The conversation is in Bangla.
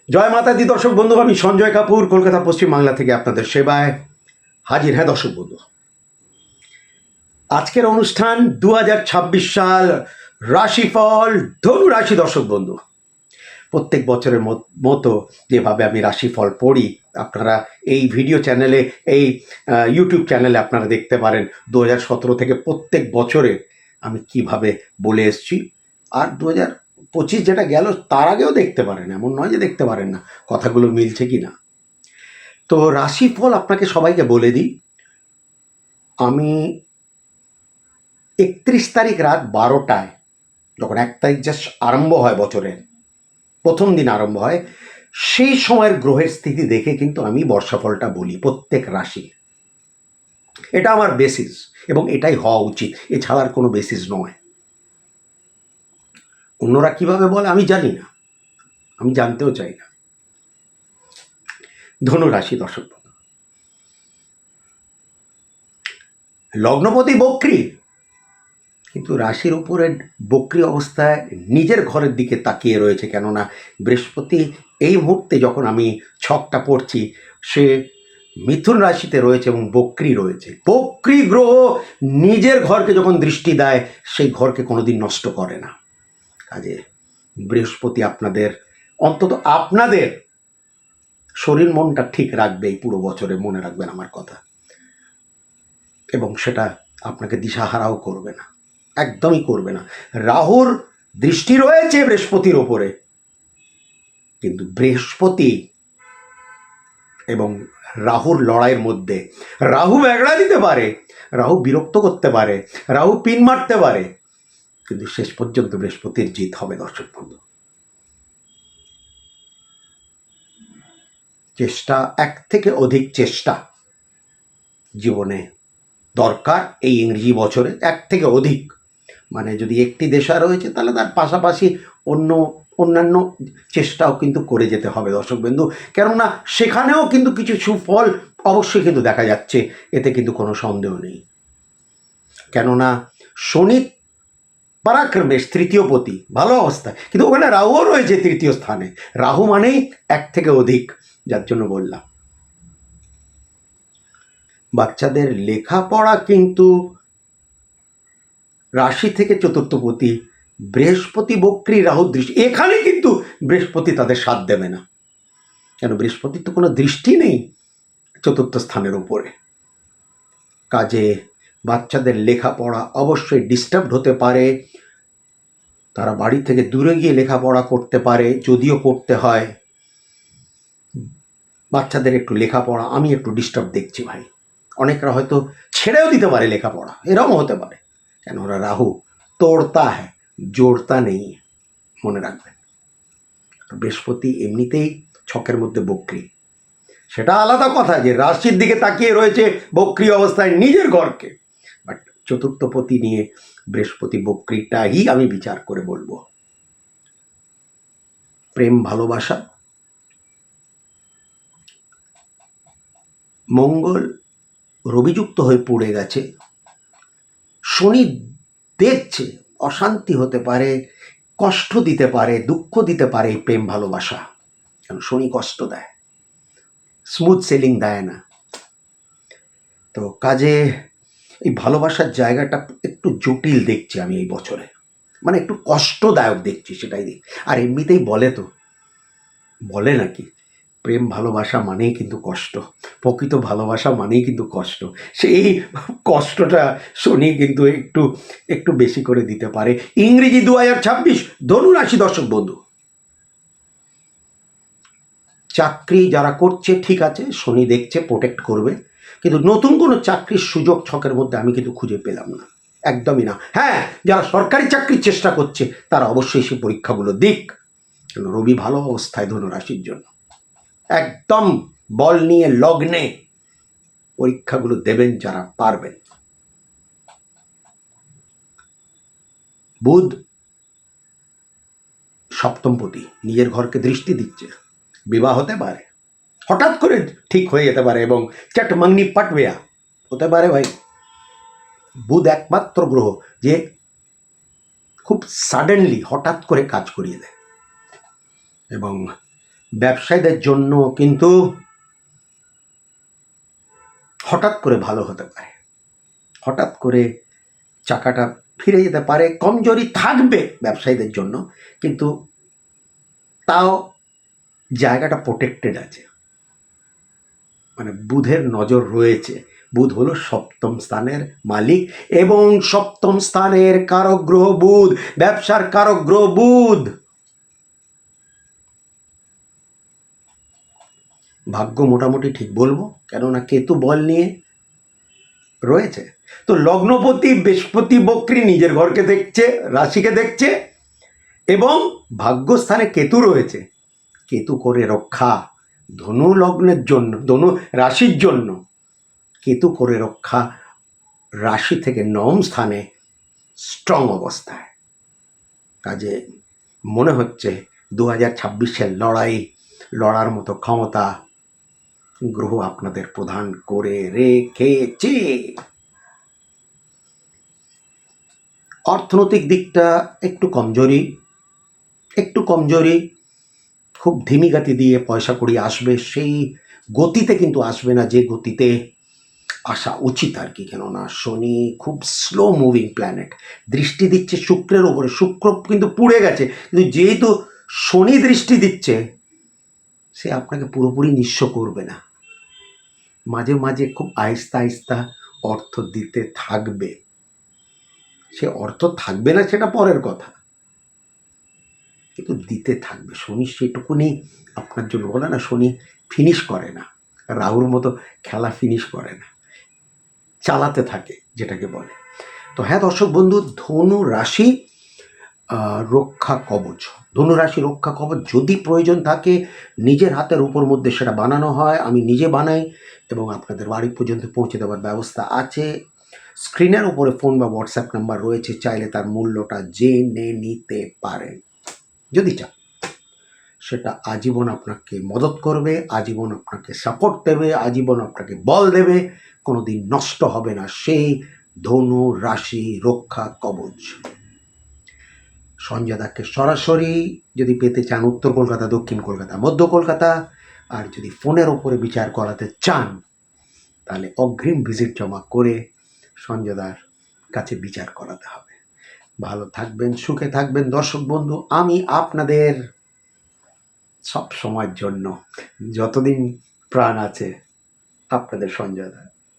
জয় মাতা দি দর্শক বন্ধু, আমি সঞ্জয় কাপুর কলকাতা পশ্চিম বাংলা থেকে আপনাদের সেবায় হাজির। হ্যাঁ দর্শক বন্ধু, আজকের অনুষ্ঠান 2026 সাল রাশিফল ধনু রাশি। দর্শক বন্ধু, প্রত্যেক বছরের মতো যেভাবে আমি রাশিফল পড়ি, আপনারা এই ভিডিও চ্যানেলে, এই ইউটিউব চ্যানেলে আপনারা দেখতে পারেন 2017 থেকে প্রত্যেক বছরে আমি কিভাবে বলে এসছি। আর 2025 যেটা গেল তার আগেও দেখতে পারেন, এমন নয় যে দেখতে পারেন না, কথাগুলো মিলছে কি না। তো রাশিফল আপনাকে সবাইকে বলে দিই। আমি 31 তারিখ রাত 12টায়, যখন 1 তারিখ জাস্ট আরম্ভ হয়, বছরের প্রথম দিন আরম্ভ হয়, সেই সময়ের গ্রহের স্থিতি দেখে কিন্তু আমি বর্ষাফলটা বলি প্রত্যেক রাশি। এটা আমার বেসিস এবং এটাই হওয়া উচিত, এছাড়া আর কোনো বেসিস নয়। অন্যরা কিভাবে বলে আমি জানি না, আমি জানতেও চাই না। ধনু রাশি দর্শক, লগ্নপতি বক্রী, কিন্তু রাশির উপরে বক্রী অবস্থায় নিজের ঘরের দিকে তাকিয়ে রয়েছে। কেননা বৃহস্পতি এই মুহূর্তে যখন আমি ছকটা পড়ছি, সে মিথুন রাশিতে রয়েছে এবং বক্রী রয়েছে। বক্রী গ্রহ নিজের ঘরকে যখন দৃষ্টি দেয়, সেই ঘরকে কোনোদিন নষ্ট করে না। কাজে বৃহস্পতি আপনাদের, অন্তত আপনাদের শরীর মনটা ঠিক রাখবে এই পুরো বছরে, মনে রাখবেন আমার কথা। এবং সেটা আপনাকে দিশাহারাও করবে না, একদমই করবে না। রাহুর দৃষ্টি রয়েছে বৃহস্পতির ওপরে, কিন্তু বৃহস্পতি এবং রাহুর লড়াইয়ের মধ্যে রাহু ব্যাগড়া দিতে পারে, রাহু বিরক্ত করতে পারে, রাহু পিন মারতে পারে, কিন্তু শেষ পর্যন্ত বৃহস্পতির জিত হবে। দর্শক বন্ধু, চেষ্টা, এক থেকে অধিক চেষ্টা জীবনে দরকার। এই ইংরেজি বছরে এক থেকে অধিক, মানে যদি একটি দেশা রয়েছে তাহলে তার পাশাপাশি অন্যান্য চেষ্টাও কিন্তু করে যেতে হবে দর্শক বন্ধু। কেননা সেখানেও কিন্তু কিছু সুফল অবশ্যই কিন্তু দেখা যাচ্ছে, এতে কিন্তু কোনো সন্দেহ নেই। কেননা শনি পরাক্রমেশ তৃতীয় পতি, ভালো অবস্থায়, কিন্তু ওখানে রাহুও রয়েছে তৃতীয় স্থানে। রাহু মানেই এক থেকে অধিক, যার জন্য বললাম বাচ্চাদের লেখাপড়া কিন্তু রাশি থেকে চতুর্থপতি বৃহস্পতি বক্রী রাহু দৃষ্টি, এখানে কিন্তু বৃহস্পতি তাদের সাথ দেবে না। কেন, বৃহস্পতির তো কোনো দৃষ্টি নেই চতুর্থ স্থানের উপরে। কাজে বাচ্চাদের লেখাপড়া অবশ্যই ডিস্টার্বড হতে পারে, তারা বাড়ি থেকে দূরে গিয়ে লেখাপড়া করতে পারে, যদিও করতে হয়। বাচ্চাদের একটু লেখাপড়া আমি একটু ডিস্টার্ব দেখছি ভাই। অনেকরা হয়তো ছেড়েও দিতে পারে লেখাপড়া, এরকমও হতে পারে। কেন, ওরা রাহু তোড়তা হ্যাঁ, জোড়তা নেই, মনে রাখবেন। বৃহস্পতি এমনিতেই ছকের মধ্যে বক্রী, সেটা আলাদা কথা যে রাশির দিকে তাকিয়ে রয়েছে বক্রী অবস্থায় নিজের ঘরকে, বাট চতুর্থপতি নিয়ে বৃহস্পতি বক্রীটাই আমি বিচার করে বলবো। প্রেম ভালোবাসা, মঙ্গল রবিযুক্ত হয়ে পড়ে গেছে, শনি দেখছে, অশান্তি হতে পারে, কষ্ট দিতে পারে, দুঃখ দিতে পারে এই প্রেম ভালোবাসা। কারণ শনি কষ্ট দেয়, স্মুথ সেলিং দেয় না। তো কাজে এই ভালোবাসার জায়গাটা একটু জটিল দেখছি আমি এই বছরে, মানে একটু কষ্টদায়ক দেখছি, সেটাই দিক। আর এমনিতেই বলে নাকি প্রেম ভালোবাসা মানেই কিন্তু কষ্ট, প্রকৃত ভালোবাসা মানেই কিন্তু কষ্ট। সেই কষ্টটা শনি কিন্তু একটু একটু বেশি করে দিতে পারে। ইংরেজি 2026 ধনু রাশি দর্শক বন্ধু, চাকরি যারা করছে ঠিক আছে, শনি দেখছে, প্রোটেক্ট করবে, কিন্তু নতুন কোনো চাকরির সুযোগ ছকের মধ্যে আমি কিন্তু খুঁজে পেলাম না, একদমই না। হ্যাঁ, যারা সরকারি চাকরির চেষ্টা করছে তারা অবশ্যই সেই পরীক্ষাগুলো দিক, কারণ রবি ভালো অবস্থায় ধনুরাশির জন্য, একদম বল নিয়ে লগ্নে পরীক্ষাগুলো দেবেন যারা পারবেন। বুধ সপ্তমপতি, নিজের ঘরকে দৃষ্টি দিচ্ছে, বিবাহ হতে পারে, হঠাৎ করে ঠিক হয়ে যেতে পারে, এবং চট মাংনি পাটবেয়া হতে পারে ভাই। বুধ একমাত্র গ্রহ যে খুব সাডেনলি হঠাৎ করে কাজ করিয়ে দেয়। এবং ব্যবসায়ীদের জন্য কিন্তু হঠাৎ করে ভালো হতে পারে, হঠাৎ করে চাকাটা ফিরে যেতে পারে, কমজোরি থাকবে ব্যবসায়ীদের জন্য, কিন্তু তাও জায়গাটা প্রোটেক্টেড আছে, মানে বুধের নজর রয়েছে। বুধ হলো সপ্তম স্থানের মালিক এবং সপ্তম স্থানের কারক গ্রহ বুধ, ব্যবসার কারক গ্রহ বুধ। ভাগ্য মোটামুটি ঠিক বলবো, কেননা কেতু বল নিয়ে রয়েছে। তো লগ্নপতি বৃহস্পতি বক্রী নিজের ঘরকে দেখছে, রাশিকে দেখছে, এবং ভাগ্যস্থানে কেতু রয়েছে। কেতু করে রক্ষা ধনু লগ্নের জন্য, ধনু রাশির জন্য কেতু করে রক্ষা রাশি থেকে নবম স্থানে স্ট্রং অবস্থায়। কাজে মনে হচ্ছে 2026-এর লড়ার মতো ক্ষমতা গ্রহ আপনাদের প্রদান করে রেখেছে। অর্থনৈতিক দিকটা একটু কমজোরি, খুব ধিমি গতি দিয়ে পয়সা কড়ি আসবে, সেই গতিতে কিন্তু আসবে না যে গতিতে আসা উচিত আর কি। কেননা শনি খুব স্লো মুভিং প্ল্যানেট, দৃষ্টি দিচ্ছে শুক্রের ওপরে, শুক্র কিন্তু পুড়ে গেছে, কিন্তু যেহেতু শনি দৃষ্টি দিচ্ছে, সে আপনাকে পুরোপুরি নিঃস্ব করবে না, মাঝে মাঝে খুব আহিস্তা আহিস্তা অর্থ দিতে থাকবে। সে অর্থ থাকবে না সেটা পরের কথা, কিন্তু দিতে থাকবে। শনি সেটুকুনি আপনার জন্য, বলে না শনি ফিনিশ করে না, রাহুর মতো খেলা ফিনিশ করে না, চালাতে থাকে যেটাকে বলে। তো হ্যাঁ দর্শক বন্ধু, ধনু রাশি রক্ষা কবচ, ধনুরাশি রক্ষা কবচ যদি প্রয়োজন থাকে নিজের হাতের উপর মধ্যে সেটা বানানো হয়, আমি নিজে বানাই এবং আপনাদের বাড়ি পর্যন্ত পৌঁছে দেওয়ার ব্যবস্থা আছে। স্ক্রিনের উপরে ফোন বা হোয়াটসঅ্যাপ নাম্বার রয়েছে, চাইলে তার মূল্যটা জেনে নিতে পারেন। যদি চান সেটা আজীবন আপনাকে মদত করবে, আজীবন আপনাকে সাপোর্ট দেবে, আজীবন আপনাকে বল দেবে, কোনোদিন নষ্ট হবে না সেই ধনু রাশি রক্ষা কবচ। সঞ্জয় দাকে সরাসরি যদি পেতে চান উত্তর কলকাতা, দক্ষিণ কলকাতা, মধ্য কলকাতা, আর যদি ফোনের ওপরে বিচার করাতে চান তাহলে অগ্রিম ভিজিট জমা করে সঞ্জয় দার কাছে বিচার করাতে হবে। ভালো থাকবেন, সুখে থাকবেন দর্শক বন্ধু। আমি আপনাদের সব সময়ের জন্য, যতদিন প্রাণ আছে, আপনাদের সঞ্জয় দা।